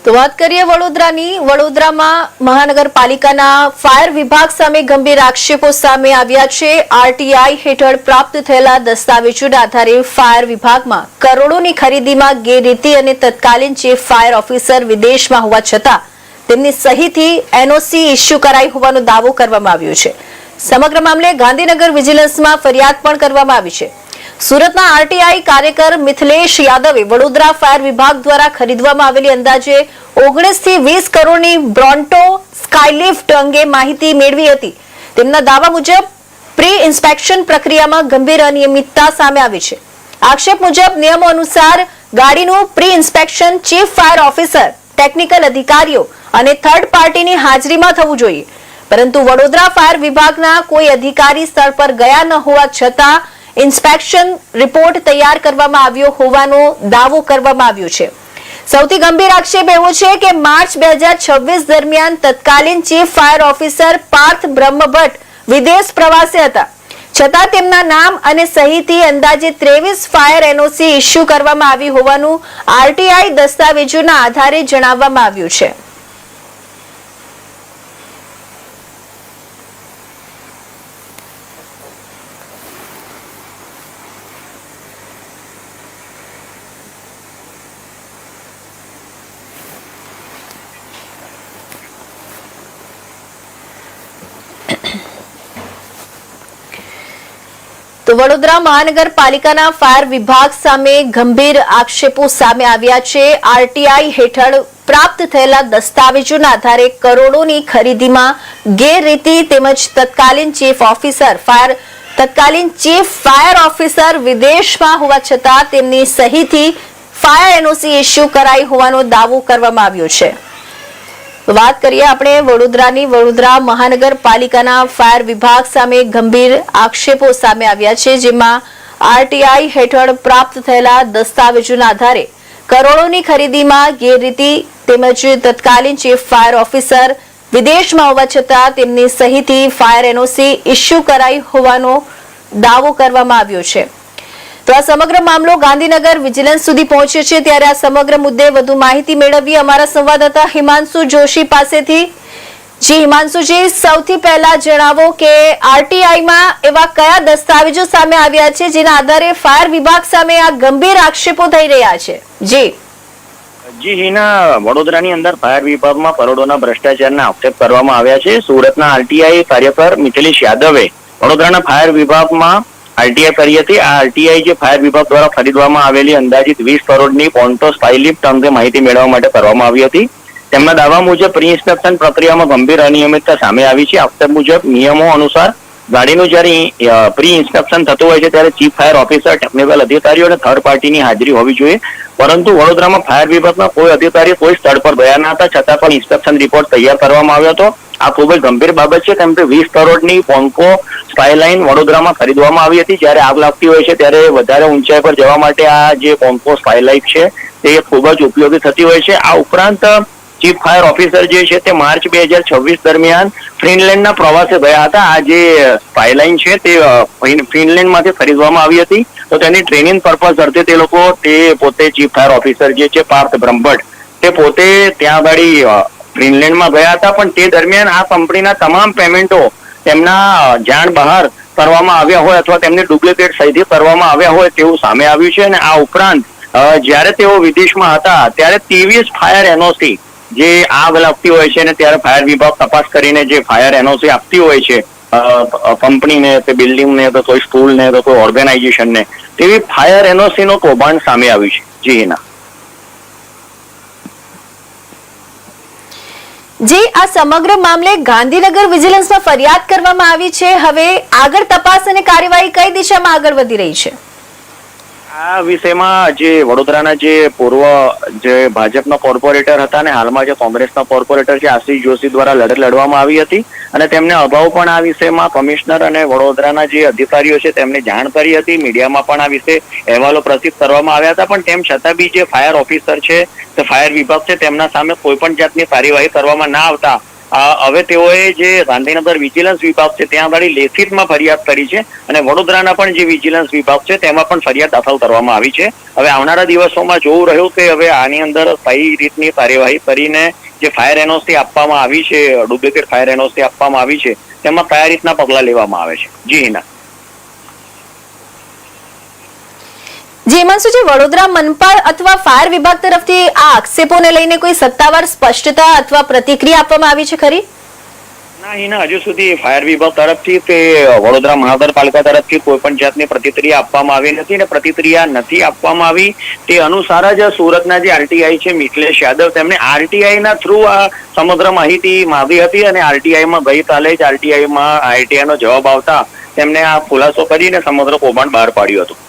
તો વાત કરીએ વડોદરાની. વડોદરામાં મહાનગરપાલિકાના ફાયર વિભાગ સામે ગંભીર આક્ષેપો સામે આવ્યા છે. આરટીઆઈ હેઠળ પ્રાપ્ત થયેલા દસ્તાવેજોના આધારે ફાયર વિભાગમાં કરોડોની ખરીદીમાં ગેરરીતિ અને તત્કાલીન ચીફ ફાયર ઓફિસર વિદેશમાં હોવા છતાં તેમની સહીથી એનઓસી ઇસ્યુ કરાઈ હોવાનો દાવો કરવામાં આવ્યો છે. સમગ્ર મામલે ગાંધીનગર વિજિલન્સમાં ફરિયાદ પણ કરવામાં આવી છે. સુરતના આરટીઆઈ કાર્યકર મિથિલેશ યાદવે વડોદરા ફાયર વિભાગ દ્વારા ખરીદવામાં આવેલી અંદાજે 19 થી 20 કરોડની બ્રોન્ટો સ્કાયલિફ્ટ અંગે માહિતી મેળવી હતી. તેમના દાવા મુજબ પ્રી ઇન્સ્પેક્શન પ્રક્રિયામાં ગંભીર અનિયમિતતા સામે આવી છે. આક્ષેપ મુજબ નિયમો અનુસાર ગાડીનું pre inspection chief fire officer, technical અધિકારીઓ અને થર્ડ પાર્ટીની હાજરીમાં થવું જોઈએ, પરંતુ વડોદરા ફાયર વિભાગના કોઈ અધિકારી સ્થળ પર ગયા ન હોવા છતાં ઇન્સ્પેક્શન રિપોર્ટ તૈયાર કરવામાં આવ્યો હોવાનો દાવો કરવામાં આવ્યો છે. સૌથી ગંભીર આક્ષેપ એવો છે કે માર્ચ 2026 દરમિયાન તત્કાલીન chief fire officer Parth Brahmbhatt વિદેશ પ્રવાસે હતા, છતાં તેમના નામ અને સહીથી અંદાજે 23 ફાયર એનઓસી ઇસ્યુ કરવામાં આવી હોવાનું આરટીઆઈ દસ્તાવેજોના આધારે જણાવવામાં આવ્યું છે. તો વડોદરા મહાનગરપાલિકાના ફાયર વિભાગ સામે ગંભીર આક્ષેપો સામે આવ્યા છે. આરટીઆઈ હેઠળ પ્રાપ્ત થયેલા દસ્તાવેજોના આધારે કરોડોની ખરીદીમાં ગેરરીતિ તેમજ તત્કાલીન ચીફ ફાયર ઓફિસર વિદેશમાં હોવા છતાં તેમની સહીથી ફાયર એનઓસી ઇસ્યુ કરાઈ હોવાનો દાવો કરવામાં આવ્યો છે. વાત કરીએ આપણે વડોદરાની. વડોદરા મહાનગરપાલિકાના ફાયર વિભાગ સામે ગંભીર આક્ષેપો સામે આવ્યા છે, જેમાં આરટીઆઈ હેઠળ પ્રાપ્ત થયેલા દસ્તાવેજોના આધારે કરોડોની ખરીદીમાં ગેરરીતિ તેમજ તત્કાલીન ચીફ ફાયર ઓફિસર વિદેશમાં હોવા છતાં તેમની સહીથી ફાયર એનઓસી ઇસ્યુ કરાઈ હોવાનો દાવો કરવામાં આવ્યો છે. તો આ સમગ્ર મામલો ગાંધીનગર વિજિલન્સ સુધી પહોંચ્યો છે, ત્યારે આ સમગ્ર મુદ્દે વધુ માહિતી મેળવી અમારા સંવાદદાતા હિમાંશુ જોશી પાસેથી. જી હિમાંશુજી, સૌથી પહેલા જણાવો કે આરટીઆઈમાં એવા કયા દસ્તાવેજો સામે આવ્યા છે જેના આધારે ફાયર વિભાગ સામે આ ગંભીર આક્ષેપો થઈ રહ્યા છે? જી હિના, વડોદરાની અંદર ફાયર વિભાગમાં કરોડોના ભ્રષ્ટાચારના આક્ષેપ કરવામાં આવ્યા છે. સુરતના આરટીઆઈ કાર્યકર મિથિલેશ યાદવે વડોદરાના ફાયર વિભાગમાં આરટીઆઈ કરી હતી. આ આરટીઆઈ જે ફાયર વિભાગ દ્વારા ખરીદવામાં આવેલી અંદાજિત 20 કરોડની પોન્ટો સ્કાયલિફ્ટ અંગે માહિતી મેળવવા માટે કરવામાં આવી હતી. તેમના દાવા મુજબ પ્રી ઇન્સ્પેક્શન પ્રક્રિયામાં ગંભીર અનિયમિતતા સામે આવી છે. આક્ષેપ મુજબ નિયમો અનુસાર ગાડીનું જ્યારે પ્રી ઇન્સ્પેક્શન થતું હોય છે ત્યારે ચીફ ફાયર ઓફિસર, ટેકનિકલ અધિકારીઓ અને થર્ડ પાર્ટીની હાજરી હોવી જોઈએ, પરંતુ વડોદરામાં ફાયર વિભાગના કોઈ અધિકારી કોઈ સ્થળ પર ગયા ન હતા, છતાં પણ ઇન્સ્પેક્શન રિપોર્ટ તૈયાર કરવામાં આવ્યો હતો. આ ખૂબ જ ગંભીર બાબત છે, કેમ કે 20 કરોડની પોન્કો સ્કાયલાઇન વડોદરામાં ખરીદવામાં આવી હતી. જ્યારે આગ લાગતી હોય છે ત્યારે વધારે ઊંચાઈ પર જવા માટે આ જે પોન્કો સ્કાયલાઇન છે તે ખૂબ જ ઉપયોગી થતી હોય છે. આ ઉપરાંત ચીફ ફાયર ઓફિસર જે છે તે માર્ચ 2026 દરમિયાન ફિનલેન્ડના પ્રવાસે ગયા હતા. આ જે સ્કાયલાઇન છે તે ફિનલેન્ડમાંથી ખરીદવામાં આવી હતી, તો તેની ટ્રેનિંગ પર્પઝ અર્થે તે લોકો પોતે ચીફ ફાયર ઓફિસર જે છે પાર્થ બ્રહ્મભટ્ટ તે પોતે ત્યાં આગળ ફિનલેન્ડમાં ગયા હતા. પણ તે દરમિયાન આ કંપનીના તમામ પેમેન્ટો તેમના જાણ બહાર કરવામાં આવ્યા હોય અથવા તેમની ડુપ્લિકેટ સહીથી કરવામાં આવ્યા હોય તેવું સામે આવ્યું છે. અને આ ઉપરાંત જ્યારે તેઓ વિદેશમાં હતા ત્યારે 23 ફાયર એનઓસી જે આગ લાગતી હોય છે ને ત્યારે ફાયર વિભાગ તપાસ કરીને જે ફાયર એનઓસી આપતી હોય છે કંપનીને, તે બિલ્ડિંગને, તો કોઈ સ્કૂલને, તો કોઈ ઓર્ગેનાઇઝેશનને, તેવી ફાયર એનઓસી નું કૌભાંડ સામે આવ્યું છે. જી ના જી, આ સમગ્ર મામલે ગાંધીનગર વિજિલન્સમાં ફરિયાદ કરવામાં આવી છે. હવે આગળ તપાસ અને કાર્યવાહી કઈ દિશામાં આગળ વધી રહી છે? આ વિષયમાં જે વડોદરાના જે પૂર્વ જે ભાજપના કોર્પોરેટર હતા અને હાલમાં જે કોંગ્રેસના કોર્પોરેટર છે આશિષ જોશી દ્વારા લડત લડવામાં આવી હતી, અને તેમને અગાઉ પણ આ વિષયમાં કમિશનર અને વડોદરાના જે અધિકારીઓ છે તેમને જાણ કરી હતી. મીડિયામાં પણ આ વિશે અહેવાલો પ્રસિદ્ધ કરવામાં આવ્યા હતા, પણ તેમ છતાં બી જે ફાયર ઓફિસર છે, તે ફાયર વિભાગ છે, તેમના સામે કોઈ પણ જાતની કાર્યવાહી કરવામાં ના આવતા હવે તેઓએ જે ગાંધીનગર વિજિલન્સ વિભાગ છે ત્યાં આગળ લેખિતમાં ફરિયાદ કરી છે અને વડોદરાના પણ જે વિજિલન્સ વિભાગ છે તેમાં પણ ફરિયાદ દાખલ કરવામાં આવી છે. હવે આવનારા દિવસોમાં જોવું રહ્યું કે હવે આની અંદર કઈ રીતની કાર્યવાહી કરીને જે ફાયર એનઓસી આપવામાં આવી છે, ડુપ્લિકેટ ફાયર એનઓસી આપવામાં આવી છે, તેમાં કયા રીતના પગલા લેવામાં આવે છે. જી હિના. જી હિમાંશુજી, વડોદરા મનપા અથવા ફાયર વિભાગ તરફથી આ આક્ષેપોને લઈને કોઈ સત્તાવાર સ્પષ્ટતા અથવા પ્રતિક્રિયા આપવામાં આવી છે ખરી? ના હિના, હજુ સુધી ફાયર વિભાગ તરફથી કે વડોદરા મહાનગરપાલિકા તરફથી કોઈ પણ જાતની પ્રતિક્રિયા આપવામાં આવી નથી અને પ્રતિક્રિયા નથી આપવામાં આવી તે અનુસાર જ સુરતના જે આરટીઆઈ છે મિથિલેશ યાદવ, તેમણે આરટીઆઈ ના થ્રુ આ સમગ્ર માહિતી માંગી હતી અને આરટીઆઈમાં ગઈકાલે જ આરટીઆઈનો જવાબ આવતા તેમને આ ખુલાસો કરીને સમગ્ર કૌભાંડ બહાર પાડ્યું હતું.